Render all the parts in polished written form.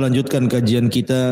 Kita lanjutkan kajian kita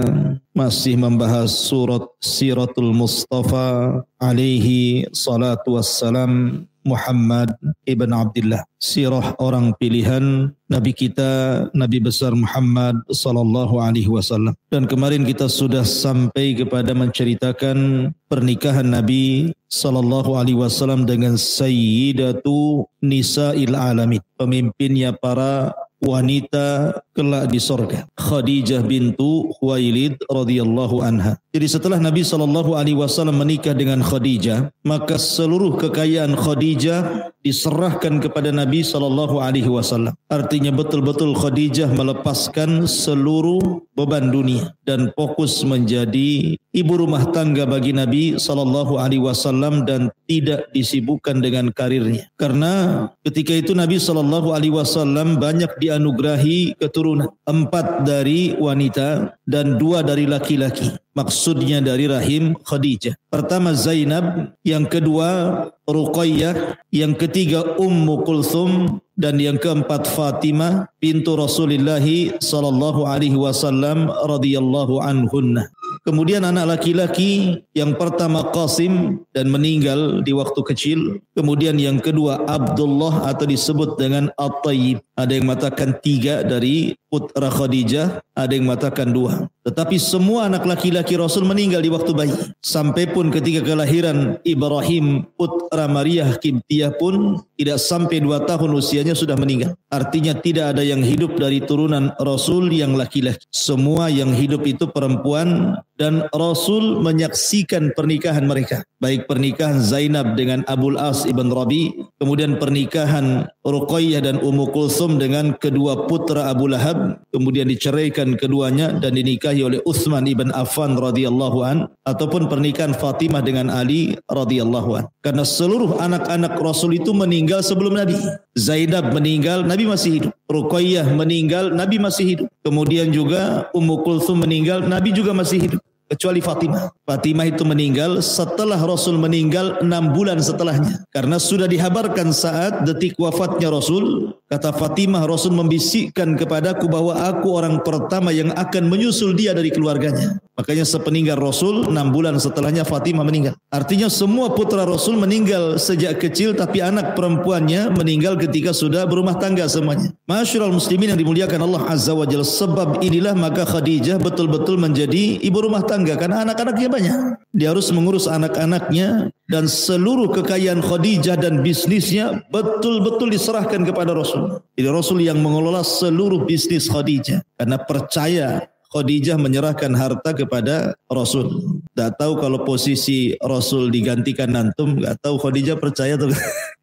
masih membahas surat Siratul Mustafa alaihi salatu wassalam Muhammad ibn Abdullah. Sirah orang pilihan Nabi kita, Nabi besar Muhammad sallallahu alaihi wasallam. Dan kemarin kita sudah sampai kepada menceritakan pernikahan Nabi sallallahu alaihi wasallam dengan Sayyidatu Nisa'il Alamin, pemimpinnya para wanita kelak di sorga, Khadijah bintu Khuwailid radhiyallahu anha. Jadi setelah Nabi sallallahu alaihi wasallam menikah dengan Khadijah, maka seluruh kekayaan Khadijah diserahkan kepada Nabi sallallahu alaihi wasallam. Artinya betul-betul Khadijah melepaskan seluruh beban dunia dan fokus menjadi ibu rumah tangga bagi Nabi sallallahu alaihi wasallam dan tidak disibukkan dengan karirnya. Karena ketika itu Nabi sallallahu alaihi wasallam banyak dianugerahi keturunan, 4 dari wanita dan 2 dari laki-laki. Maksudnya dari rahim Khadijah. Pertama Zainab, yang kedua Ruqayyah, yang ketiga Ummu Kulthum, dan yang keempat Fatimah bintu Rasulullah sallallahu alaihi wasallam radhiyallahu anhunna. Kemudian anak laki-laki yang pertama Qasim dan meninggal di waktu kecil. Kemudian yang kedua Abdullah atau disebut dengan At-Tayyib. Ada yang mengatakan 3 dari putra Khadijah, ada yang mengatakan 2. Tetapi semua anak laki-laki Rasul meninggal di waktu bayi. Sampai pun ketika kelahiran Ibrahim putra Maria Qibtiyah pun tidak sampai 2 tahun usianya sudah meninggal. Artinya tidak ada yang hidup dari turunan Rasul yang laki-laki. Semua yang hidup itu perempuan, dan Rasul menyaksikan pernikahan mereka. Baik pernikahan Zainab dengan Abul As ibn Rabi, kemudian pernikahan Ruqayyah dan Ummu Kulthum dengan kedua putra Abu Lahab, kemudian diceraikan keduanya dan dinikahi oleh Utsman ibn Affan radhiyallahu an, ataupun pernikahan Fatimah dengan Ali radhiyallahu an. Karena seluruh anak-anak Rasul itu meninggal sebelum Nabi. Zainab meninggal, Nabi masih hidup. Ruqayyah meninggal, Nabi masih hidup. Kemudian juga Ummu Kulthum meninggal, Nabi juga masih hidup. Kecuali Fatimah. Fatimah itu meninggal setelah Rasul meninggal 6 bulan setelahnya. Karena sudah dihabarkan saat detik wafatnya Rasul. Kata Fatimah, Rasul membisikkan kepadaku bahwa aku orang pertama yang akan menyusul dia dari keluarganya. Makanya sepeninggal Rasul 6 bulan setelahnya Fatimah meninggal. Artinya semua putra Rasul meninggal sejak kecil, tapi anak perempuannya meninggal ketika sudah berumah tangga semuanya. Masyarul muslimin yang dimuliakan Allah Azza wa Jalla, sebab inilah maka Khadijah betul-betul menjadi ibu rumah tangga karena anak-anaknya banyak. Dia harus mengurus anak-anaknya, dan seluruh kekayaan Khadijah dan bisnisnya betul-betul diserahkan kepada Rasul. Jadi Rasul yang mengelola seluruh bisnis Khadijah karena percaya Khadijah menyerahkan harta kepada Rasul. Tak tahu kalau posisi Rasul digantikan antum, tak tahu Khadijah percaya atau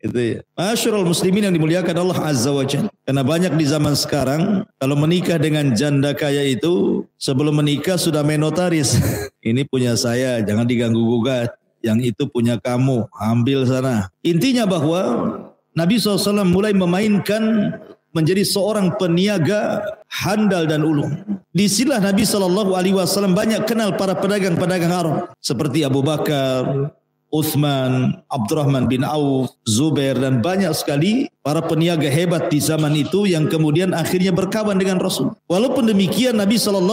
itu ya. Masyarul muslimin yang dimuliakan Allah Azza wa Jalla. Karena banyak di zaman sekarang kalau menikah dengan janda kaya itu sebelum menikah sudah main notaris. Ini punya saya, jangan diganggu gugat. Yang itu punya kamu, ambil sana. Intinya bahwa Nabi SAW mulai memainkan menjadi seorang peniaga handal dan ulung. Di sinilah Nabi SAW banyak kenal para pedagang-pedagang Arab seperti Abu Bakar, Uthman, Abdurrahman bin Auf, Zubair, dan banyak sekali para peniaga hebat di zaman itu yang kemudian akhirnya berkawan dengan Rasul. Walaupun demikian Nabi SAW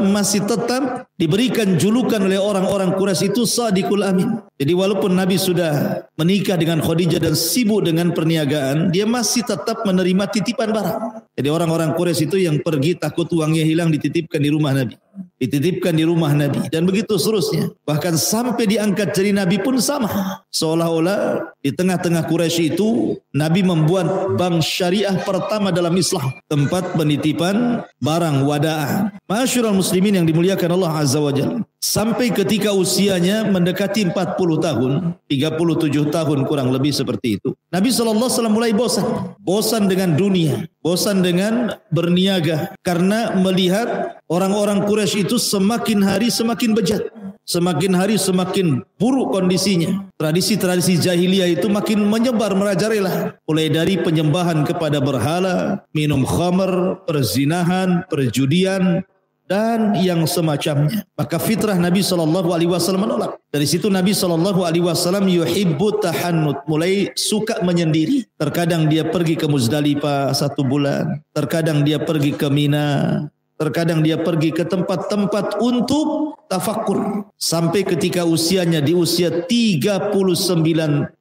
masih tetap diberikan julukan oleh orang-orang Quraisy itu Sadiqul Amin. Jadi walaupun Nabi sudah menikah dengan Khadijah dan sibuk dengan perniagaan, dia masih tetap menerima titipan barang. Jadi orang-orang Quraisy itu yang pergi takut uangnya hilang dititipkan di rumah Nabi. Dititipkan di rumah Nabi dan begitu seterusnya. Bahkan sampai diangkat jadi Nabi pun sama. Seolah-olah di tengah-tengah Quraisy itu Nabi membuat bank syariah pertama dalam Islam, tempat penitipan barang wada'ah. Masyarul muslimin yang dimuliakan Allah Azza wa Jalla. Sampai ketika usianya mendekati 40 tahun, 37 tahun kurang lebih seperti itu. Nabi SAW mulai bosan. Bosan dengan dunia. Bosan dengan berniaga. Karena melihat orang-orang Quraisy itu semakin hari semakin bejat. Semakin hari semakin buruk kondisinya. Tradisi-tradisi jahiliyah itu makin menyebar merajalela. Mulai dari penyembahan kepada berhala, minum khamr, perzinahan, perjudian, dan yang semacamnya. Maka fitrah Nabi SAW menolak. Dari situ Nabi SAW yuhibbu tahannut, mulai suka menyendiri. Terkadang dia pergi ke Muzdalifah 1 bulan, terkadang dia pergi ke Mina, Terkadang dia pergi ke tempat-tempat untuk tafakkur. Sampai ketika usianya di usia 39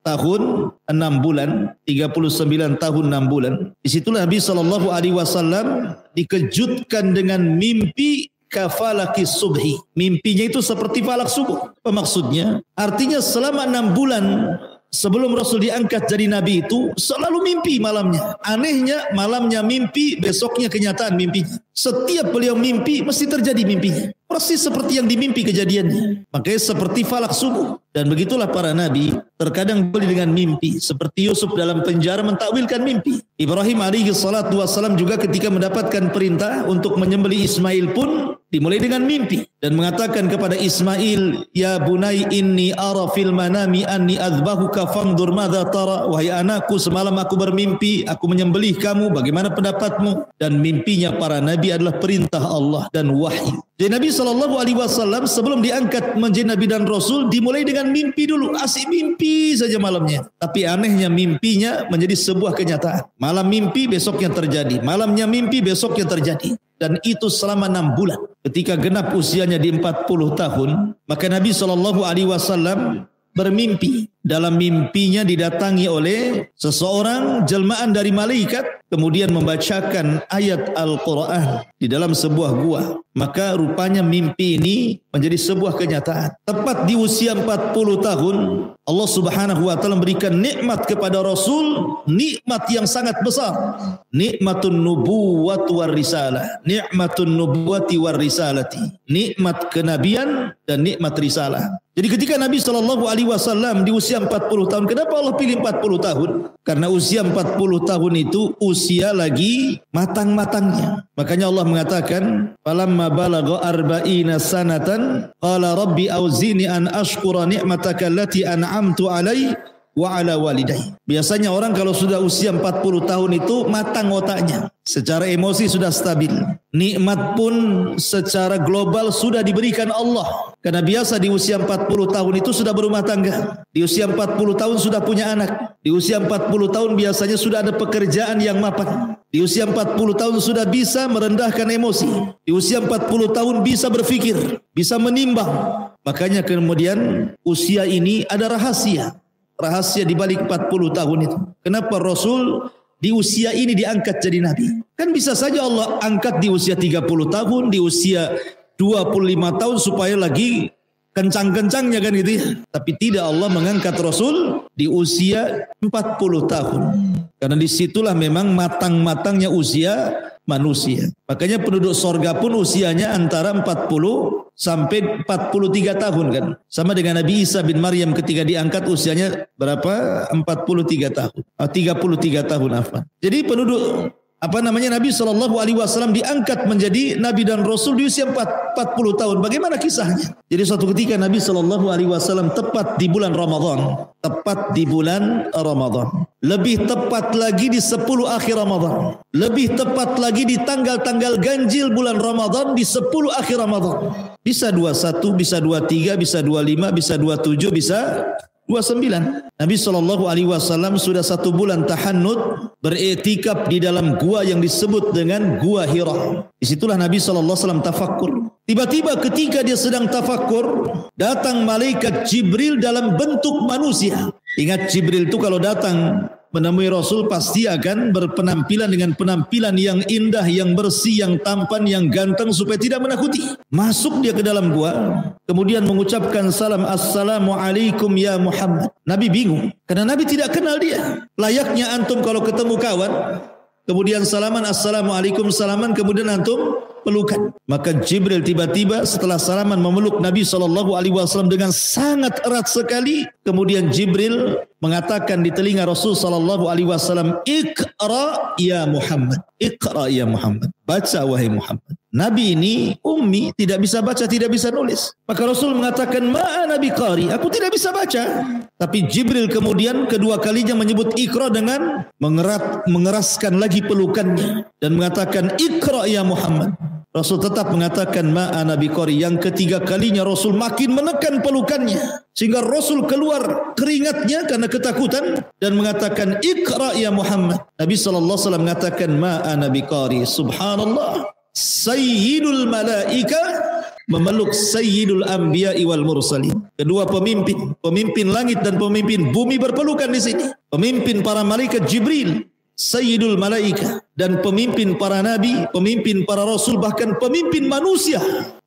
tahun 6 bulan. 39 tahun 6 bulan. Disitulah Nabi SAW dikejutkan dengan mimpi kafalaki subhi. Mimpinya itu seperti falak subuh. Apa maksudnya? Artinya selama 6 bulan sebelum Rasul diangkat jadi Nabi itu selalu mimpi malamnya. Anehnya malamnya mimpi, besoknya kenyataan mimpinya. Setiap beliau mimpi mesti terjadi mimpinya. Persis seperti yang dimimpi kejadiannya. Makanya seperti falak subuh. Dan begitulah para nabi, terkadang beli dengan mimpi. Seperti Yusuf dalam penjara mentakwilkan mimpi. Ibrahim alaihi salatu wassalam juga ketika mendapatkan perintah untuk menyembelih Ismail pun dimulai dengan mimpi. Dan mengatakan kepada Ismail, ya bunai inni ara fil manami anni azbahuka fangdur madza tara. Wahai anakku, semalam aku bermimpi, aku menyembelih kamu, bagaimana pendapatmu? Dan mimpinya para nabi adalah perintah Allah dan wahyu. Jadi Nabi SAW sebelum diangkat menjadi Nabi dan Rasul dimulai dengan mimpi dulu. Asik mimpi saja malamnya. Tapi anehnya mimpinya menjadi sebuah kenyataan. Malam mimpi besoknya terjadi. Malamnya mimpi besoknya terjadi. Dan itu selama 6 bulan. Ketika genap usianya di 40 tahun. Maka Nabi SAW bermimpi. Dalam mimpinya didatangi oleh seseorang jelmaan dari malaikat, kemudian membacakan ayat Al-Quran di dalam sebuah gua. Maka rupanya mimpi ini menjadi sebuah kenyataan. Tepat di usia 40 tahun, Allah Subhanahu wa taala memberikan nikmat kepada Rasul, nikmat yang sangat besar. Nikmatun nubuwwati war risalah. Nikmatun nubuwwati war risalati. Nikmat kenabian dan nikmat risalah. Jadi ketika Nabi SAW di usia 40 tahun, kenapa Allah pilih 40 tahun? Karena usia 40 tahun itu usia lagi matang-matangnya. Makanya Allah mengatakan, falamma balagha arba'ina sanatan qala rabbi auzini an ashkura ni'mataka allati an'amtu alai wa ala walidayya. Biasanya orang kalau sudah usia 40 tahun itu matang otaknya. Secara emosi sudah stabil. Nikmat pun secara global sudah diberikan Allah. Karena biasa di usia 40 tahun itu sudah berumah tangga. Di usia 40 tahun sudah punya anak. Di usia 40 tahun biasanya sudah ada pekerjaan yang mapan. Di usia 40 tahun sudah bisa merendahkan emosi. Di usia 40 tahun bisa berfikir, bisa menimbang. Makanya kemudian usia ini ada rahasia. Rahasia di balik 40 tahun itu. Kenapa Rasul di usia ini diangkat jadi Nabi? Kan bisa saja Allah angkat di usia 30 tahun, di usia 25 tahun supaya lagi kencang-kencangnya kan gitu ya. Tapi tidak, Allah mengangkat Rasul di usia 40 tahun. Karena disitulah memang matang-matangnya usia manusia. Makanya penduduk sorga pun usianya antara 40 sampai 43 tahun kan. Sama dengan Nabi Isa bin Maryam ketika diangkat usianya berapa? 43 tahun. 33 tahun afwan. Jadi penduduk Nabi SAW diangkat menjadi Nabi dan Rasul di usia 40 tahun. Bagaimana kisahnya? Jadi suatu ketika Nabi SAW tepat di bulan Ramadan. Tepat di bulan Ramadan. Lebih tepat lagi di 10 akhir Ramadan. Lebih tepat lagi di tanggal-tanggal ganjil bulan Ramadan di 10 akhir Ramadan. Bisa 21, bisa 23, bisa 25, bisa 27, bisa 29. Nabi SAW sudah 1 bulan tahannut beriktikaf di dalam gua yang disebut dengan Gua Hira. Disitulah Nabi SAW tafakkur. Tiba-tiba ketika dia sedang tafakkur, datang malaikat Jibril dalam bentuk manusia. Ingat, Jibril itu kalau datang menemui Rasul pasti akan berpenampilan dengan penampilan yang indah, yang bersih, yang tampan, yang ganteng supaya tidak menakuti. Masuk dia ke dalam gua, kemudian mengucapkan salam, assalamualaikum ya Muhammad. Nabi bingung karena Nabi tidak kenal dia. Layaknya antum kalau ketemu kawan, kemudian salaman, assalamualaikum, salaman, kemudian antum pelukan. Maka Jibril tiba-tiba setelah salaman memeluk Nabi SAW dengan sangat erat sekali. Kemudian Jibril mengatakan di telinga Rasul SAW, Iqra ya Muhammad. Iqra ya Muhammad. Baca wahai Muhammad. Nabi ini ummi, tidak bisa baca, tidak bisa nulis. Maka Rasul mengatakan, ma'ana biqari, aku tidak bisa baca. Tapi Jibril kemudian kedua kalinya menyebut Iqra dengan mengeraskan lagi pelukannya dan mengatakan, Iqra ya Muhammad. Rasul tetap mengatakan ma'ana biqari. Yang ketiga kalinya Rasul makin menekan pelukannya sehingga Rasul keluar keringatnya karena ketakutan dan mengatakan Iqra ya Muhammad. Nabi SAW mengatakan ma'ana biqari. Subhanallah. Sayyidul malaika memeluk Sayyidul anbiya'i wal mursalin. Kedua pemimpin langit dan pemimpin bumi berpelukan di sini. Pemimpin para malaikat Jibril, Sayyidul malaika, dan pemimpin para nabi, pemimpin para rasul, bahkan pemimpin manusia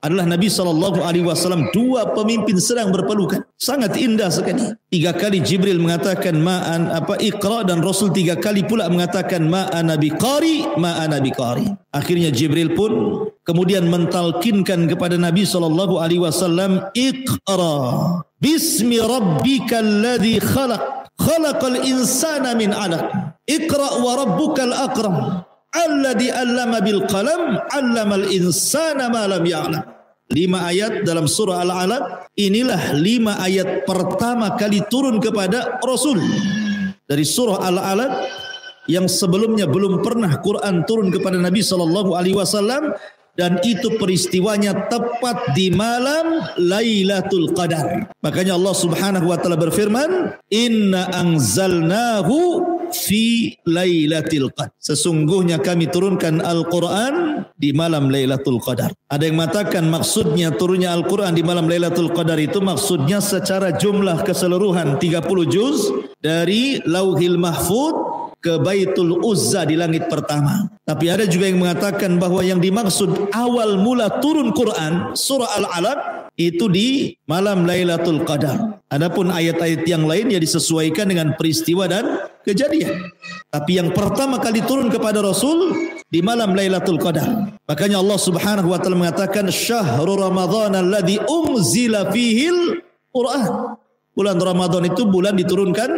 adalah Nabi SAW. Dua pemimpin sedang berpelukan. Sangat indah sekali. 3 kali Jibril mengatakan Iqra, dan Rasul 3 kali pula mengatakan ma'ana biqari. Akhirnya Jibril pun kemudian mentalkinkan kepada Nabi SAW, Iqra bismi rabbikal ladzi khalaqal insana min 'alaq. Iqra wa rabbukal akram alladzi 'allama bil qalam 'allamal insana ma lam ya'lam. 5 ayat dalam surah Al-Alaq. Inilah 5 ayat pertama kali turun kepada Rasul dari surah Al-Alaq, yang sebelumnya belum pernah Quran turun kepada Nabi SAW, dan itu peristiwanya tepat di malam Lailatul Qadar. Makanya Allah Subhanahu wa taala berfirman, "Inna anzalnahu fi Lailatul Qadar." Sesungguhnya kami turunkan Al-Quran di malam Lailatul Qadar. Ada yang mengatakan maksudnya turunnya Al-Quran di malam Lailatul Qadar itu maksudnya secara jumlah keseluruhan 30 juz dari Lauhil Mahfuz ke Baitul Uzza di langit pertama. Tapi ada juga yang mengatakan bahwa yang dimaksud awal mula turun Quran surah Al-Alaq itu di malam Lailatul Qadar. Adapun ayat-ayat yang lain ya disesuaikan dengan peristiwa dan kejadian. Tapi yang pertama kali turun kepada Rasul di malam Lailatul Qadar. Makanya Allah Subhanahu wa taala mengatakan syahrul ramadhan alladzi unzila fihil Quran. Bulan Ramadan itu bulan diturunkan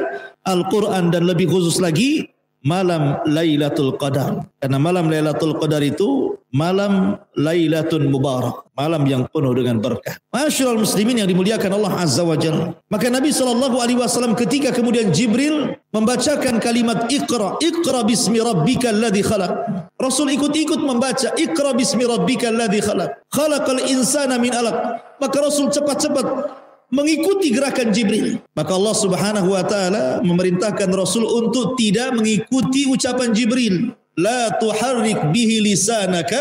Al-Quran, dan lebih khusus lagi malam Lailatul Qadar. Karena malam Lailatul Qadar itu malam Lailatun Mubarak, malam yang penuh dengan berkah. Masyaallah muslimin yang dimuliakan Allah Azza wa Jalla. Maka Nabi SAW ketika kemudian Jibril membacakan kalimat Iqra bismi rabbikal ladzi khalaq, Rasul ikut-ikut membaca Iqra bismi rabbikal ladzi khalaq, khalaqal insana min 'alaq. Maka Rasul cepat-cepat mengikuti gerakan Jibril. Maka Allah Subhanahu wa taala memerintahkan Rasul untuk tidak mengikuti ucapan Jibril. La tuharrik bihi lisanaka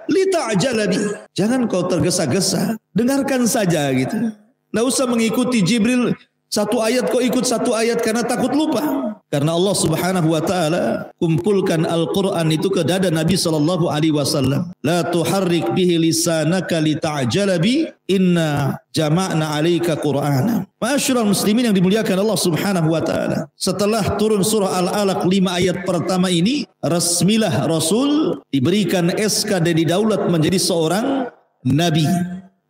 lita'jala bi. Jangan kau tergesa-gesa, dengarkan saja gitu. Enggak usah mengikuti Jibril. Satu ayat kau ikut satu ayat karena takut lupa. Karena Allah Subhanahu wa taala kumpulkan Al-Qur'an itu ke dada Nabi SAW. La tuharrik bihi lisanaka lita'jala bi inna jama'na 'alaika Qur'ana. Ma'asyiral muslimin yang dimuliakan Allah Subhanahu wa taala. Setelah turun surah Al-Alaq 5 ayat pertama ini, resmilah Rasul diberikan SK dan didaulat menjadi seorang nabi.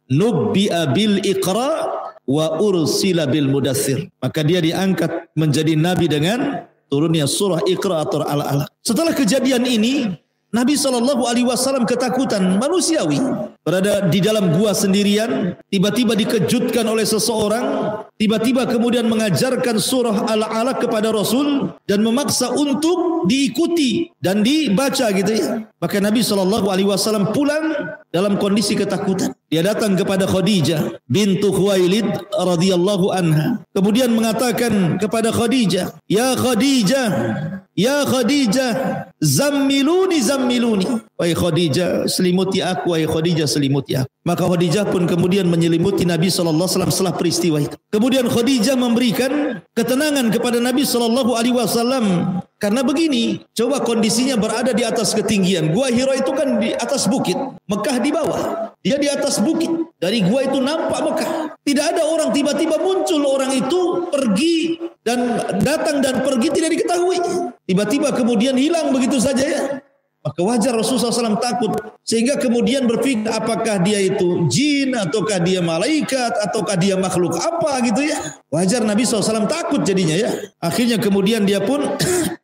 Nubbi'a bil Iqra wa ursila bil mudaththir. Maka dia diangkat menjadi nabi dengan turunnya surah Iqra atau Al-Alaq. Setelah kejadian ini, Nabi SAW ketakutan manusiawi. Berada di dalam gua sendirian, tiba-tiba dikejutkan oleh seseorang, tiba-tiba kemudian mengajarkan surah Al-Alaq kepada Rasul dan memaksa untuk diikuti dan dibaca gitu ya. Maka Nabi SAW pulang dalam kondisi ketakutan. Dia datang kepada Khadijah bintu Khuwailid radhiyallahu anha. Kemudian mengatakan kepada Khadijah, "Ya Khadijah, ya Khadijah, zammiluni. Wahai Khadijah, selimuti aku, wahai Khadijah, selimuti aku." Maka Khadijah pun kemudian menyelimuti Nabi SAW setelah peristiwa itu. Kemudian Khadijah memberikan ketenangan kepada Nabi SAW. Karena begini, coba kondisinya berada di atas ketinggian. Gua Hira itu kan di atas bukit, Mekah di bawah. Dia di atas bukit. Dari gua itu nampak Mekah. Tidak ada orang, tiba-tiba muncul orang itu pergi dan datang dan pergi tidak diketahui. Tiba-tiba kemudian hilang begitu saja ya. Maka wajar Rasulullah SAW takut. Sehingga kemudian berpikir apakah dia itu jin, ataukah dia malaikat, ataukah dia makhluk apa gitu ya. Wajar Nabi SAW takut jadinya ya. Akhirnya kemudian dia pun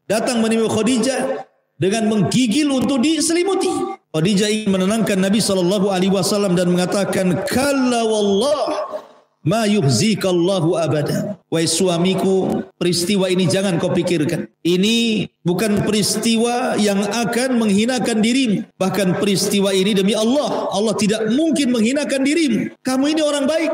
datang menemui Khadijah dengan menggigil untuk diselimuti. Khadijah ingin menenangkan Nabi SAW dan mengatakan, "Kalla wallah ma yuhzikallahu abada." Wahai suamiku, peristiwa ini jangan kau pikirkan. Ini bukan peristiwa yang akan menghinakan dirimu. Bahkan peristiwa ini demi Allah, Allah tidak mungkin menghinakan dirimu. Kamu ini orang baik.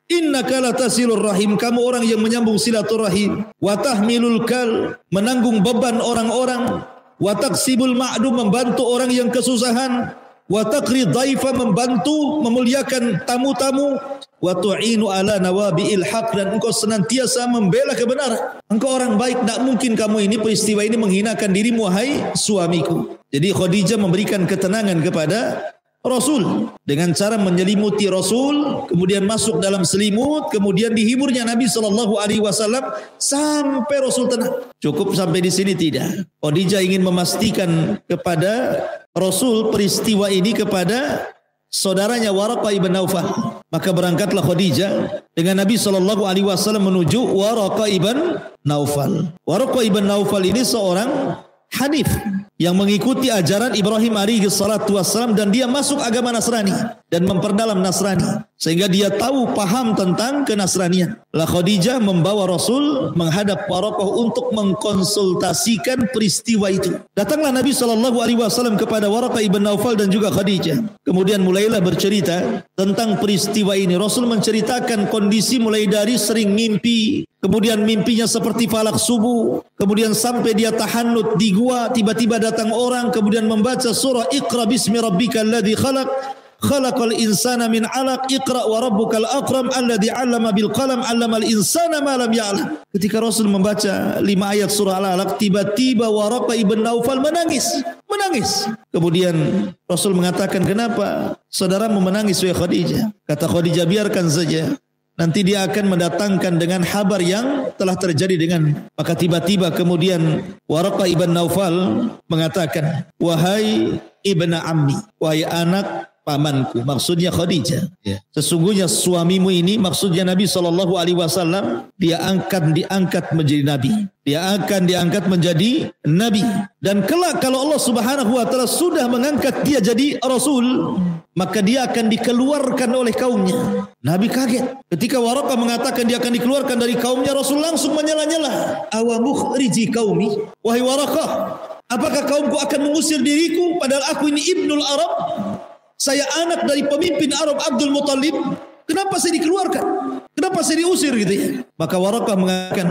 Innaka latasilur rahim, kamu orang yang menyambung silaturahim. Wa tahmilul kal, menanggung beban orang-orang. Wa taksibul ma'dum, membantu orang yang kesusahan. wa taqri dhaifa, membantu memuliakan tamu-tamu, wa tu'inu ala nawabi'il haq, dan engkau senantiasa membela kebenaran. Engkau orang baik, tak mungkin kamu ini peristiwa ini menghinakan dirimu wahai suamiku. Jadi Khadijah memberikan ketenangan kepada Rasul dengan cara menyelimuti Rasul, kemudian masuk dalam selimut, kemudian dihiburnya Nabi SAW sampai Rasul tenang. Cukup sampai di sini? Tidak. Khadijah ingin memastikan kepada Rasul peristiwa ini kepada saudaranya Waraqah ibn Naufal. Maka berangkatlah Khadijah dengan Nabi SAW menuju Waraqah ibn Naufal. Waraqah ibn Naufal ini seorang Hanif yang mengikuti ajaran Ibrahim alaihi salatu wassalam, dan dia masuk agama Nasrani dan memperdalam Nasrani sehingga dia tahu paham tentang kenasranian. La Khadijah membawa Rasul menghadap Waraqah untuk mengkonsultasikan peristiwa itu. Datanglah Nabi SAW kepada Waraqah ibn Naufal dan juga Khadijah. Kemudian mulailah bercerita tentang peristiwa ini. Rasul menceritakan kondisi mulai dari sering mimpi, kemudian mimpinya seperti falak subuh, kemudian sampai dia tahannut di gua, tiba-tiba datang orang kemudian membaca surah Iqra bismi rabbikal ladzi khalaq, khalaqal insana min 'alaq, Iqra wa rabbukal akram alladzi 'allama bil qalam 'allamal insana ma lam ya'lam. Ketika Rasul membaca 5 ayat surah Al-Alaq, tiba-tiba Waraqah ibn Naufal menangis. Kemudian Rasul mengatakan, kenapa saudaramu menangis wahai Khadijah? Kata Khadijah, biarkan saja, nanti dia akan mendatangkan dengan kabar yang telah terjadi dengan. Maka tiba-tiba kemudian Waraqah ibn Naufal mengatakan, wahai ibna ammi, wahai anak pamanku, maksudnya Khadijah. Sesungguhnya suamimu ini, maksudnya Nabi SAW, dia akan diangkat menjadi Nabi. Dia akan diangkat menjadi Nabi. Dan kelak kalau Allah Subhanahu wa Ta'ala sudah mengangkat dia jadi Rasul, maka dia akan dikeluarkan oleh kaumnya. Nabi kaget. Ketika Waraqah mengatakan dia akan dikeluarkan dari kaumnya, Rasul langsung menyela-nyela. Awa mukhriji qaumi, wahai Waraqah, apakah kaumku akan mengusir diriku padahal aku ini Ibnul Arab? Saya anak dari pemimpin Arab Abdul Muttalib. Kenapa saya dikeluarkan? Kenapa saya diusir gitu ya? Maka Waraqah mengatakan,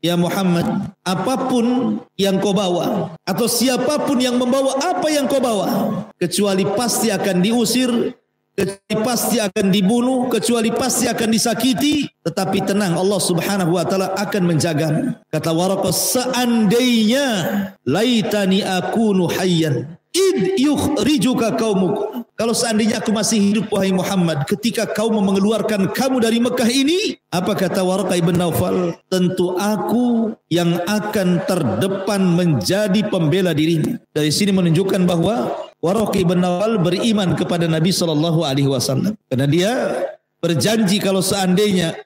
ya Muhammad, apapun yang kau bawa atau siapapun yang membawa apa yang kau bawa, kecuali pasti akan diusir, kecuali pasti akan dibunuh, kecuali pasti akan disakiti. Tetapi tenang, Allah Subhanahu wa Ta'ala akan menjagamu. Kata Waraqah, seandainya laitani akunu hayyan id yukhrijuka qaumuk. Kalau seandainya aku masih hidup wahai Muhammad ketika kaum mengeluarkan kamu dari Mekah ini, apa kata Waraqah ibn Naufal? Tentu aku yang akan terdepan menjadi pembela dirimu. Dari sini menunjukkan bahwa Waraqah ibn Naufal beriman kepada Nabi SAW, karena dia berjanji kalau seandainya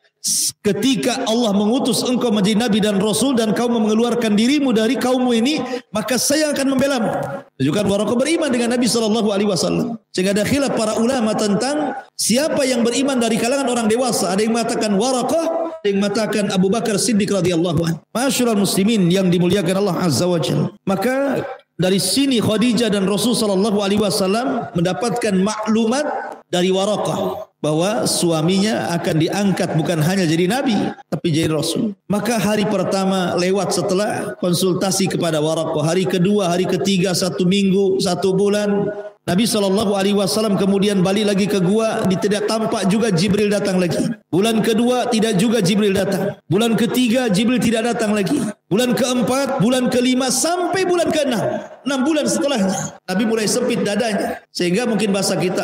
ketika Allah mengutus engkau menjadi Nabi dan Rasul dan kau mengeluarkan dirimu dari kaummu ini, maka saya akan membelamu. Menunjukkan Waraqah beriman dengan Nabi SAW. Sehingga ada khilaf para ulama tentang siapa yang beriman dari kalangan orang dewasa. Ada yang mengatakan Waraqah, ada yang mengatakan Abu Bakar Siddiq radhiyallahu anhu. Ma'asyiral muslimin yang dimuliakan Allah Azza wa Jalla. Maka dari sini Khadijah dan Rasul SAW mendapatkan maklumat dari Waraqah bahwa suaminya akan diangkat bukan hanya jadi Nabi tapi jadi Rasul. Maka hari pertama lewat setelah konsultasi kepada Waraqah, hari kedua, hari ketiga, 1 minggu, 1 bulan. Nabi SAW kemudian balik lagi ke gua, tidak tampak juga Jibril datang lagi. Bulan kedua tidak juga Jibril datang. Bulan ketiga Jibril tidak datang lagi. Bulan keempat, bulan kelima, sampai bulan ke-6. 6 bulan setelahnya Nabi mulai sempit dadanya. Sehingga mungkin bahasa kita,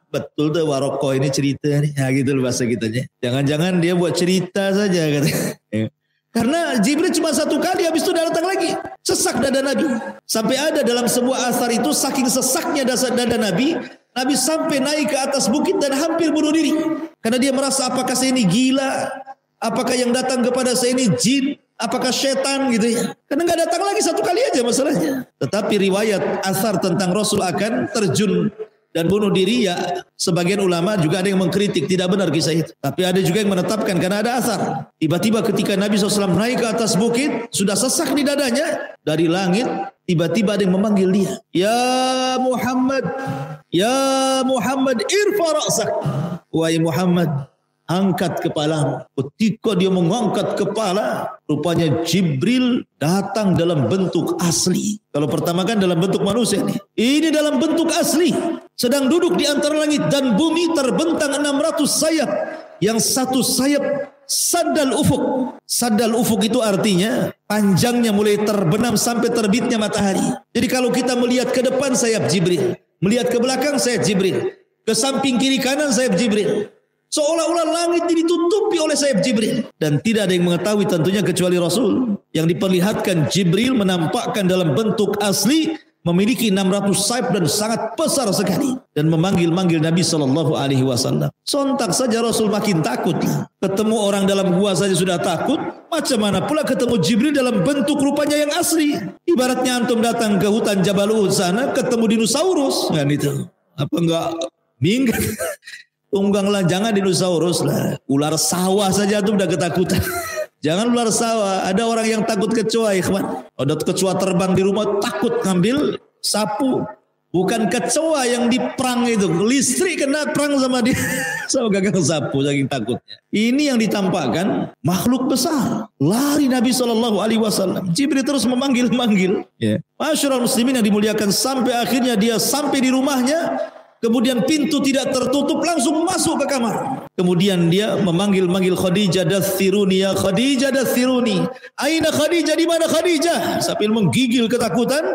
betul tuh Waraqah ini cerita nih. Ya gitu loh bahasa kitanya. Jangan-jangan dia buat cerita saja katanya. Karena Jibril cuma 1 kali, habis itu datang lagi. Sesak dada Nabi. Sampai ada dalam sebuah asar itu, saking sesaknya dada Nabi, Nabi sampai naik ke atas bukit dan hampir bunuh diri. Karena dia merasa, apakah saya ini gila? Apakah yang datang kepada saya ini jin? Apakah setan gitu ya? Karena nggak datang lagi 1 kali aja masalahnya. Tetapi riwayat asar tentang Rasul akan terjun dan bunuh diri, ya sebagian ulama juga ada yang mengkritik, tidak benar kisah itu. Tapi ada juga yang menetapkan karena ada asar. Tiba-tiba ketika Nabi SAW naik ke atas bukit, sudah sesak di dadanya, dari langit tiba-tiba ada yang memanggil dia. Ya Muhammad, ya Muhammad, irfa ra'sak. Wahai Muhammad, angkat kepala. Ketika dia mengangkat kepala, rupanya Jibril datang dalam bentuk asli. Kalau pertama kan dalam bentuk manusia nih. Ini dalam bentuk asli. Sedang duduk di antara langit dan bumi, terbentang 600 sayap. Yang satu sayap sadal ufuk. Sadal ufuk itu artinya panjangnya mulai terbenam sampai terbitnya matahari. Jadi kalau kita melihat ke depan sayap Jibril, melihat ke belakang sayap Jibril, ke samping kiri kanan sayap Jibril. Seolah-olah langit ditutupi oleh sayap Jibril. Dan tidak ada yang mengetahui tentunya kecuali Rasul. Yang diperlihatkan Jibril menampakkan dalam bentuk asli, memiliki 600 sayap dan sangat besar sekali. Dan memanggil-manggil Nabi SAW. Sontak saja Rasul makin takut. Ketemu orang dalam gua saja sudah takut. Macam mana pula ketemu Jibril dalam bentuk rupanya yang asli. Ibaratnya antum datang ke hutan Jabal Uhud sana, ketemu dinosaurus. Kan itu. Apa enggak bingung? Tungganglah, jangan dinosaurus lah. Ular sawah saja tuh udah ketakutan. Jangan ular sawah. Ada orang yang takut kecoa, ikhwan. Ada kecoa terbang di rumah, takut ngambil sapu. Bukan kecoa yang diperang itu. Listrik kena perang sama dia. Sama gagang sapu, saking takutnya. Ini yang ditampakkan makhluk besar. Lari Nabi SAW. Jibril terus memanggil-manggil. Masyarul muslimin yang dimuliakan, sampai akhirnya dia sampai di rumahnya. Kemudian pintu tidak tertutup, langsung masuk ke kamar. Kemudian dia memanggil-manggil Khadijah, dathiruni ya Khadijah, dathiruni. Aina Khadijah, di mana Khadijah? Sambil menggigil ketakutan.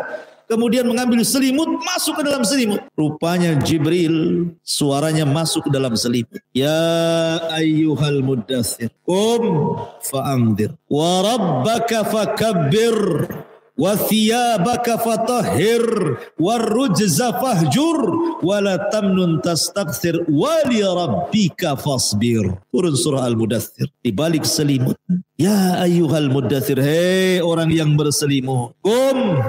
Kemudian mengambil selimut, masuk ke dalam selimut. Rupanya Jibril, suaranya masuk ke dalam selimut. Ya ayyuhal muddathir, qum fa'andir. Wa rabbaka fakabbir. Wa thiyabaka fatahhir warrujza fahjur wala tamnun tastakthir wali rabbika fasbir. Turun surah Al-Mudaththir di balik selimut. Ya ayyuhal muddathir, hei orang yang berselimut, qum.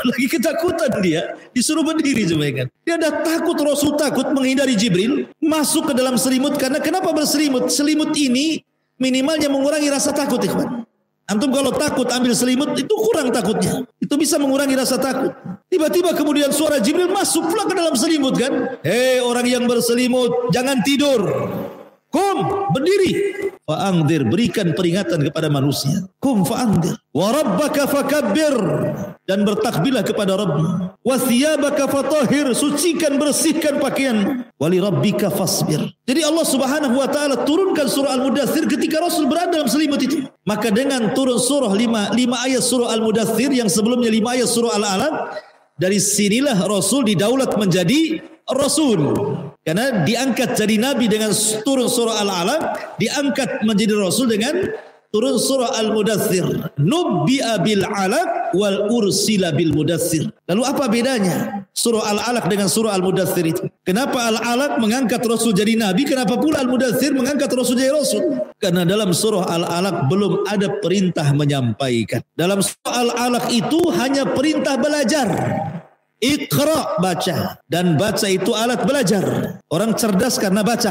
Lagi ketakutan dia, disuruh berdiri cuma kan. Dia dah takut, Rasul takut menghindari Jibril, masuk ke dalam selimut. Karena kenapa berselimut? Selimut ini minimalnya mengurangi rasa takut, ikhwan. Antum kalau takut ambil selimut itu kurang takutnya. Itu bisa mengurangi rasa takut. Tiba-tiba kemudian suara Jibril masuk pula ke dalam selimut kan. Hei orang yang berselimut, jangan tidur. Kum, berdiri. Fa'angdir, berikan peringatan kepada manusia. Kum fa'angdir. Wa rabbaka fakabbir. Dan bertakbirlah kepada Rabbmu. Wa thiyabaka fatahhir, sucikan, bersihkan pakaian. Wa li rabbika fasbir. Jadi Allah Subhanahu wa taala turunkan surah Al-Mudaththir ketika Rasul berada dalam selimut itu. Maka dengan turun surah 5 ayat surah Al-Mudaththir yang sebelumnya 5 ayat surah Al-Alaq, dari sinilah Rasul didaulat menjadi Rasul. Karena diangkat jadi Nabi dengan turun surah Al-Alaq, diangkat menjadi Rasul dengan turun surah Al-Mudaththir. Nubbi'a bil alaq wal ursila bil mudaththir. Lalu apa bedanya surah Al-Alaq dengan surah Al-Mudaththir itu? Kenapa Al-Alaq mengangkat Rasul jadi Nabi? Kenapa pula Al-Mudaththir mengangkat Rasul jadi Rasul? Karena dalam surah Al-Alaq belum ada perintah menyampaikan. Dalam surah Al-Alaq itu hanya perintah belajar. Iqra, baca. Dan baca itu alat belajar. Orang cerdas karena baca.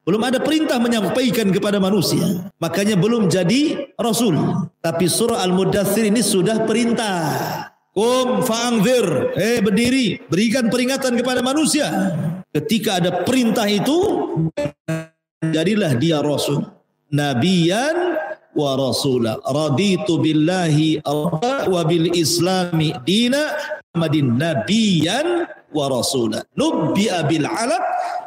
Belum ada perintah menyampaikan kepada manusia. Makanya belum jadi Rasul. Tapi surah Al-Mudaththir ini sudah perintah. Qum fa'angzir. Berdiri. Berikan peringatan kepada manusia. Ketika ada perintah itu, jadilah dia Rasul. Nabiyan wa rasulah. Raditu billahi wa bil islami dina Muhammadin nabiyan wa rasulah. Nubbi'a bil alaq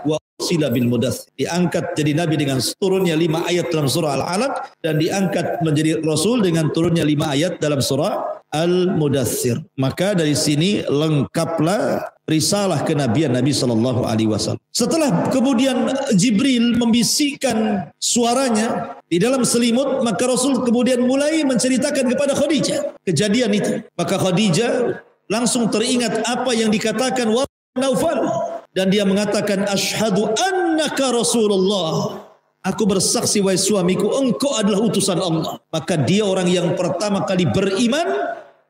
wa ursila bil mudaththir. Diangkat jadi nabi dengan turunnya 5 ayat dalam surah Al-Alaq, dan diangkat menjadi rasul dengan turunnya 5 ayat dalam surah Al-Mudaththir. Maka dari sini lengkaplah risalah kenabian Nabi sallallahu alaihi wasallam. Setelah kemudian Jibril membisikkan suaranya di dalam selimut, maka Rasul kemudian mulai menceritakan kepada Khadijah kejadian itu. Maka Khadijah langsung teringat apa yang dikatakan Warqa bin Naufal, dan dia mengatakan asyhadu annaka Rasulullah. Aku bersaksi wahai suamiku, engkau adalah utusan Allah. Maka dia orang yang pertama kali beriman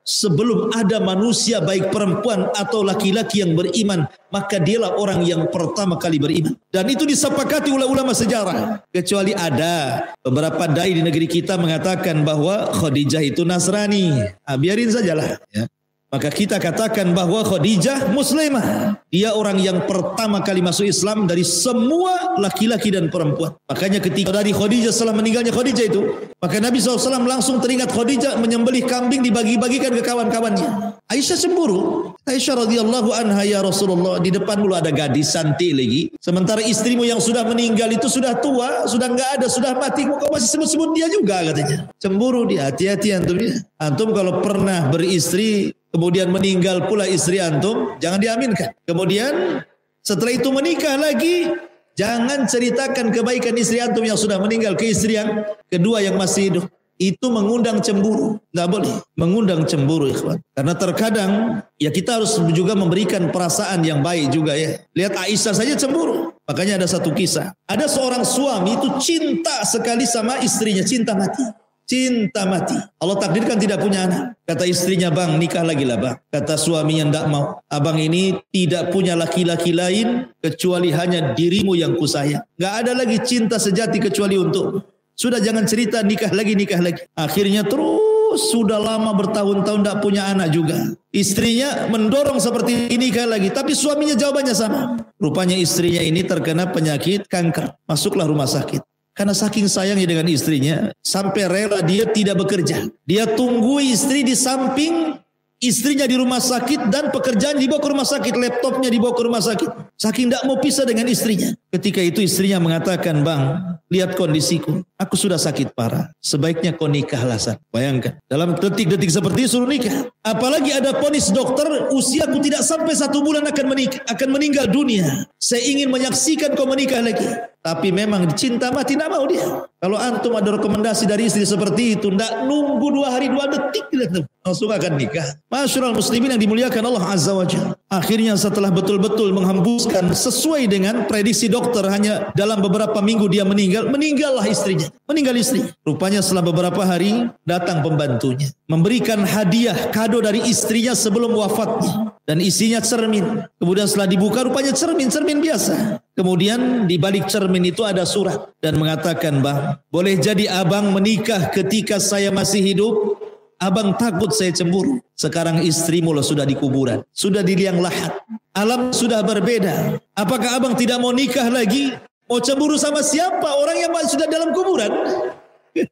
sebelum ada manusia baik perempuan atau laki-laki yang beriman. Maka dialah orang yang pertama kali beriman. Dan itu disepakati oleh ulama sejarah. Kecuali ada beberapa dai di negeri kita mengatakan bahwa Khadijah itu Nasrani. Biarin sajalah ya. Maka kita katakan bahwa Khadijah muslimah. Dia orang yang pertama kali masuk Islam dari semua laki-laki dan perempuan. Makanya ketika dari Khadijah, setelah meninggalnya Khadijah itu, maka Nabi SAW langsung teringat Khadijah menyembelih kambing dibagi-bagikan ke kawan-kawannya. Aisyah cemburu. Aisyah radhiyallahu anha, ya Rasulullah, di depan dulu ada gadis cantik lagi. Sementara istrimu yang sudah meninggal itu sudah tua, sudah enggak ada, sudah mati. Kau masih sebut-sebut dia juga, katanya. Cemburu dia. Hati-hati antum ya. Antum kalau pernah beristri kemudian meninggal pula istri antum, jangan diaminkan. Kemudian setelah itu menikah lagi, jangan ceritakan kebaikan istri antum yang sudah meninggal ke istri yang kedua yang masih hidup. Itu mengundang cemburu. Nggak boleh mengundang cemburu, ikhwan. Karena terkadang ya kita harus juga memberikan perasaan yang baik juga ya. Lihat Aisyah saja cemburu. Makanya ada satu kisah. Ada seorang suami itu cinta sekali sama istrinya, cinta mati. Cinta mati. Allah takdirkan tidak punya anak. Kata istrinya, bang nikah lagi lah bang. Kata suaminya, enggak mau. Abang ini tidak punya laki-laki lain kecuali hanya dirimu yang kusayang. Enggak ada lagi cinta sejati kecuali untuk. Sudah jangan cerita nikah lagi, nikah lagi. Akhirnya terus sudah lama bertahun-tahun enggak punya anak juga. Istrinya mendorong seperti ini nikah lagi. Tapi suaminya jawabannya sama. Rupanya istrinya ini terkena penyakit kanker. Masuklah rumah sakit. Karena saking sayangnya dengan istrinya, sampai rela dia tidak bekerja. Dia tunggu istri di samping, istrinya di rumah sakit dan pekerjaan dibawa ke rumah sakit, laptopnya dibawa ke rumah sakit. Saking tidak mau pisah dengan istrinya. Ketika itu istrinya mengatakan, bang, lihat kondisiku, aku sudah sakit parah. Sebaiknya kau nikahlah. Bayangkan, dalam detik-detik seperti itu suruh nikah. Apalagi ada vonis dokter, usiaku tidak sampai 1 bulan akan meninggal dunia. Saya ingin menyaksikan kau menikah lagi. Tapi memang cinta mati tidak mau dia. Kalau antum ada rekomendasi dari istri seperti itu, tidak nunggu 2 hari 2 detik, langsung akan nikah. Masyarul muslimin yang dimuliakan Allah Azza wa Jalla. Akhirnya setelah betul-betul menghembuskan sesuai dengan prediksi dokter, hanya dalam beberapa minggu dia meninggal. Meninggallah istrinya. Meninggal istri. Rupanya setelah beberapa hari datang pembantunya, memberikan hadiah kado dari istrinya sebelum wafatnya. Dan isinya cermin. Kemudian setelah dibuka rupanya cermin biasa. Kemudian di balik cermin itu ada surat dan mengatakan, bang, boleh jadi abang menikah ketika saya masih hidup. Abang takut saya cemburu. Sekarang istrimu loh sudah di kuburan, sudah di liang lahat. Alam sudah berbeda. Apakah abang tidak mau nikah lagi? Mau cemburu sama siapa? Orang yang sudah dalam kuburan.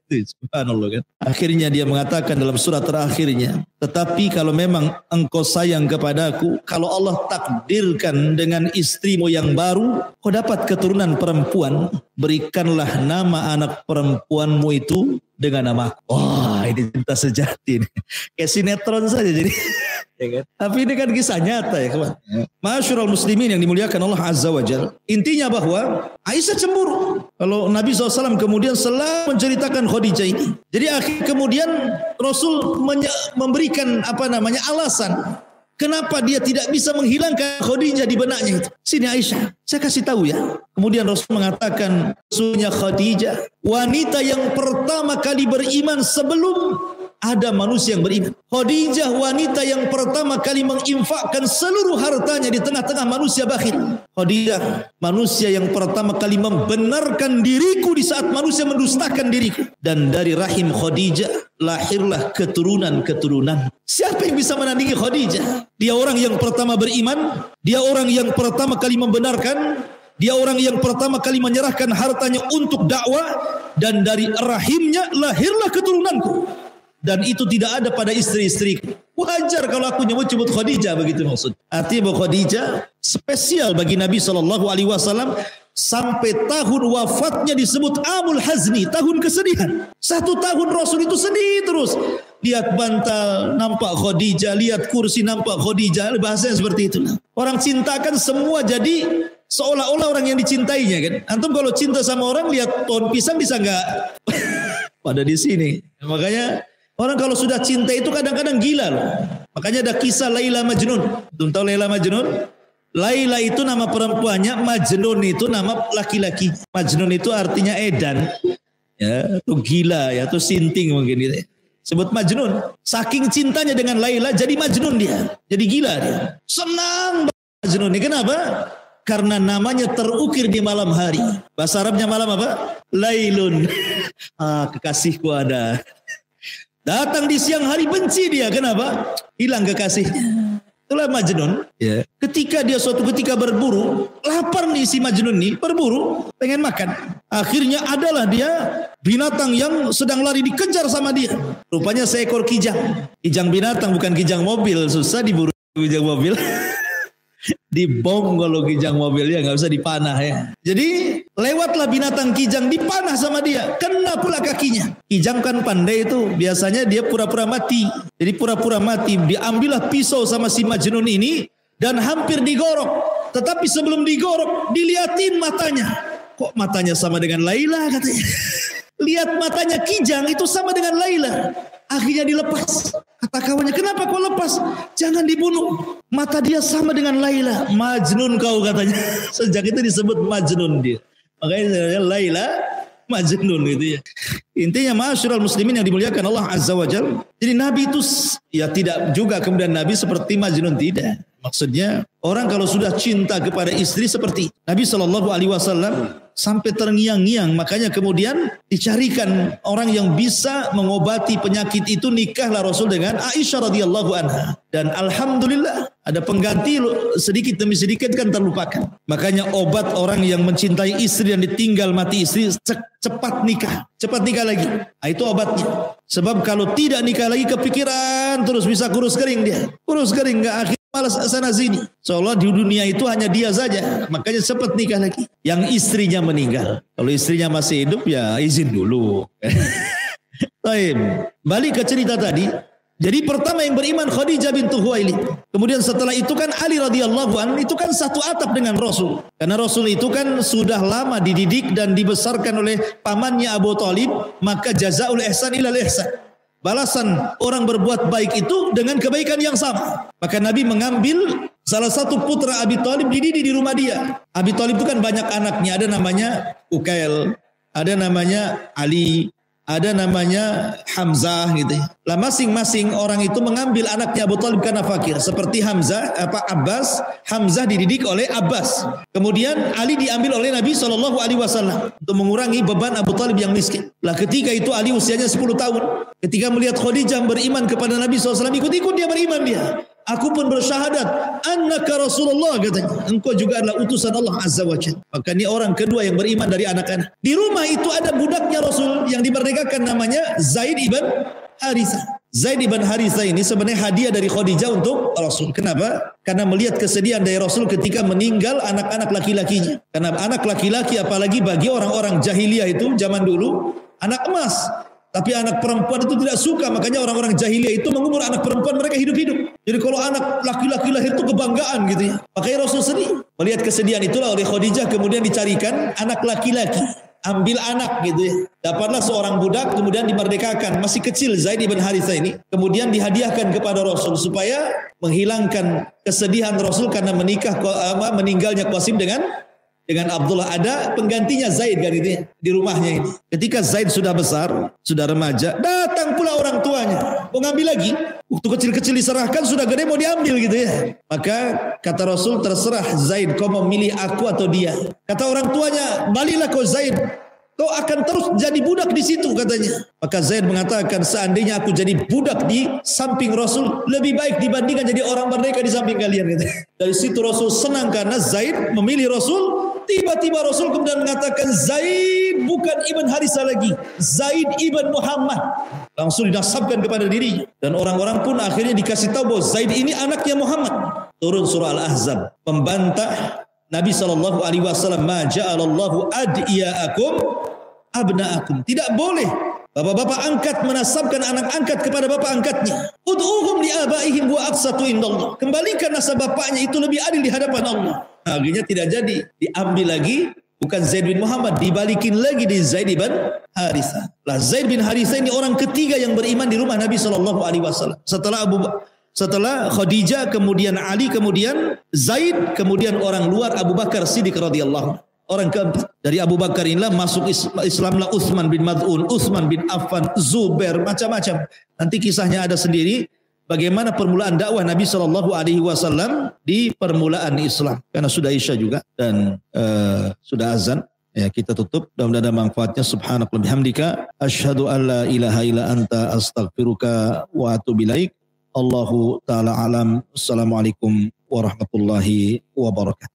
Subhanallah kan. Akhirnya dia mengatakan dalam surat terakhirnya, tetapi kalau memang engkau sayang kepadaku, kalau Allah takdirkan dengan istrimu yang baru, kau dapat keturunan perempuan, berikanlah nama anak perempuanmu itu dengan namaku. Wah, ini cinta sejati nih. Kayak sinetron saja jadi. Ya kan? Tapi ini kan kisah nyata ya kawan. Masyarul muslimin yang dimuliakan Allah Azza wa Jalla. Intinya bahwa Aisyah cemburu. Kalau Nabi SAW kemudian selalu menceritakan Khadijah ini. Jadi akhir kemudian Rasul memberikan alasan. Kenapa dia tidak bisa menghilangkan Khadijah di benaknya itu. Sini Aisyah, saya kasih tahu ya. Kemudian Rasul mengatakan, sesungguhnya Khadijah, wanita yang pertama kali beriman sebelum ada manusia yang beriman. Khadijah wanita yang pertama kali menginfakkan seluruh hartanya di tengah-tengah manusia bakhil. Khadijah manusia yang pertama kali membenarkan diriku di saat manusia mendustakan diriku. Dan dari rahim Khadijah lahirlah keturunan-keturunan. Siapa yang bisa menandingi Khadijah? Dia orang yang pertama beriman, dia orang yang pertama kali membenarkan, dia orang yang pertama kali menyerahkan hartanya untuk dakwah, dan dari rahimnya lahirlah keturunanku. Dan itu tidak ada pada istri-istriku. Wajar kalau aku nyebut Khadijah, begitu maksud. Artinya bahwa Khadijah spesial bagi Nabi SAW sampai tahun wafatnya disebut Amul Hazni, tahun kesedihan. 1 tahun Rasul itu sedih terus. Lihat bantal nampak Khadijah, lihat kursi nampak Khadijah, bahasanya seperti itu. Orang cintakan semua jadi seolah-olah orang yang dicintainya kan. Antum kalau cinta sama orang lihat pohon pisang bisa enggak pada di sini. Makanya orang kalau sudah cinta itu kadang-kadang gila loh. Makanya ada kisah Laila Majnun. Belum tahu Laila Majnun? Laila itu nama perempuannya, Majnun itu nama laki-laki. Majnun itu artinya edan. Ya, itu gila ya, itu sinting mungkin gitu. Sebut Majnun. Saking cintanya dengan Laila jadi Majnun dia. Jadi gila dia. Senang Majnun ini. Kenapa? Karena namanya terukir di malam hari. Bahasa Arabnya malam apa? Lailun. Kekasihku ada. Datang di siang hari benci dia. Kenapa? Hilang kekasihnya. Itulah Majnun. Ya. Ketika dia suatu ketika berburu, lapar nih si Majnun nih, berburu, pengen makan. Akhirnya adalah dia binatang yang sedang lari dikejar sama dia. Rupanya seekor kijang. Kijang binatang bukan kijang mobil, susah diburu kijang mobil. Dibom kalau kijang mobilnya nggak bisa dipanah ya. Jadi lewatlah binatang kijang dipanah sama dia, kena pula kakinya. Kijang kan pandai itu, biasanya dia pura-pura mati. Jadi pura-pura mati, diambillah pisau sama si Majnun ini dan hampir digorok. Tetapi sebelum digorok, diliatin matanya. Kok matanya sama dengan Laila katanya. Lihat matanya kijang itu sama dengan Laila. Akhirnya dilepas. Kata kawannya, kenapa kau lepas? Jangan dibunuh. Mata dia sama dengan Laila. Majnun kau katanya. Sejak itu disebut Majnun dia. Makanya Laila Majnun gitu ya. Intinya ma'asyiral muslimin yang dimuliakan Allah Azza wa Jalla. Jadi Nabi itu ya tidak juga kemudian Nabi seperti Majnun, tidak. Maksudnya orang kalau sudah cinta kepada istri seperti Nabi SAW sampai terngiang-ngiang, makanya kemudian dicarikan orang yang bisa mengobati penyakit itu. Nikahlah Rasul dengan Aisyah radhiyallahu anha, dan alhamdulillah ada pengganti, sedikit demi sedikit kan terlupakan. Makanya obat orang yang mencintai istri dan ditinggal mati istri, cepat nikah lagi. Nah, itu obatnya. Sebab kalau tidak nikah lagi kepikiran terus, bisa kurus kering dia, nggak akhir malas sana sini. Seolah di dunia itu hanya dia saja. Makanya cepat nikah lagi. Yang istrinya meninggal. Kalau istrinya masih hidup ya izin dulu. Baik. Balik ke cerita tadi. Jadi pertama yang beriman Khadijah bintu Khuwailid. Kemudian setelah itu kan Ali radhiyallahu anhu, itu kan satu atap dengan Rasul. Karena Rasul itu kan sudah lama dididik dan dibesarkan oleh pamannya Abu Thalib. Maka jazaul ihsan ilal ihsan. Balasan orang berbuat baik itu dengan kebaikan yang sama. Maka Nabi mengambil salah satu putra Abi Thalib, dididik di rumah dia. Abi Thalib itu kan banyak anaknya. Ada namanya Ukail, ada namanya Ali, ada namanya Hamzah gitu. Lah masing-masing orang itu mengambil anaknya Abu Thalib karena fakir. Seperti Abbas, Hamzah dididik oleh Abbas. Kemudian Ali diambil oleh Nabi SAW untuk mengurangi beban Abu Thalib yang miskin. Lah ketika itu Ali usianya 10 tahun. Ketika melihat Khadijah beriman kepada Nabi SAW, ikut-ikut dia beriman dia. Aku pun bersyahadat, annaka Rasulullah katanya. Engkau juga adalah utusan Allah Azza wa Jalla. Maka ini orang kedua yang beriman dari anak-anak. Di rumah itu ada budaknya Rasul yang dimerdekakan, namanya Zaid ibn Harithah. Zaid ibn Harithah ini sebenarnya hadiah dari Khadijah untuk Rasul. Kenapa? Karena melihat kesedihan dari Rasul ketika meninggal anak-anak laki-lakinya. Karena anak laki-laki apalagi bagi orang-orang jahiliyah itu zaman dulu anak emas. Tapi anak perempuan itu tidak suka, makanya orang-orang jahiliyah itu mengumur anak perempuan mereka hidup-hidup. Jadi kalau anak laki-laki lahir itu kebanggaan gitu ya. Makanya Rasul sedih. Melihat kesedihan itulah oleh Khadijah kemudian dicarikan anak laki-laki. Ambil anak gitu ya. Dapatlah seorang budak kemudian dimerdekakan. Masih kecil Zaid ibn Harithah ini. Kemudian dihadiahkan kepada Rasul supaya menghilangkan kesedihan Rasul karena meninggalnya Qasim dengan Abdullah. Ada penggantinya Zaid kan gitu ya, di rumahnya ini. Ketika Zaid sudah besar, sudah remaja, datang pula orang tuanya mau ngambil lagi. Waktu kecil-kecil diserahkan, sudah gede mau diambil gitu ya. Maka kata Rasul, terserah Zaid, kau mau milih aku atau dia. Kata orang tuanya, baliklah kau Zaid, kau akan terus jadi budak di situ katanya. Maka Zaid mengatakan, seandainya aku jadi budak di samping Rasul, lebih baik dibandingkan jadi orang merdeka di samping kalian gitu. Dari situ Rasul senang karena Zaid memilih Rasul. Tiba-tiba Rasul kemudian mengatakan, Zaid bukan Ibn Harithah lagi, Zaid Ibn Muhammad. Langsung dinasabkan kepada dirinya. Dan orang-orang pun akhirnya dikasih tahu bahwa Zaid ini anaknya Muhammad. Turun surah Al-Ahzab membantah Nabi SAW. Ma ja'alallahu ad'iya'akum abna'akum. Tidak boleh bapak-bapak angkat menasabkan anak angkat kepada bapak angkatnya. Ud'uhum li'abaihim wa aqsatu indallah. Kembalikan nasab bapaknya, itu lebih adil di hadapan Allah. Akhirnya tidak jadi, diambil lagi bukan Zaid bin Muhammad, dibalikin lagi di Zaid bin Harithah. Lah Zaid bin Harithah ini orang ketiga yang beriman di rumah Nabi SAW. Setelah Khadijah, kemudian Ali, kemudian Zaid, kemudian orang luar Abu Bakar Siddiq radhiyallahu. Orang keempat dari Abu Bakar inilah masuk Islamlah Utsman bin Mad'un, Utsman bin Affan, Zubair, macam-macam. Nanti kisahnya ada sendiri. Bagaimana permulaan dakwah Nabi SAW di permulaan Islam. Karena sudah Isya juga dan sudah azan. Ya, kita tutup, mudah-mudahan ada manfaatnya. Subhanakallahumma bihamdika asyhadu an la ilaha illa anta astaghfiruka wa atubu ilaik. Allahu taala alam. Assalamualaikum warahmatullahi wabarakatuh.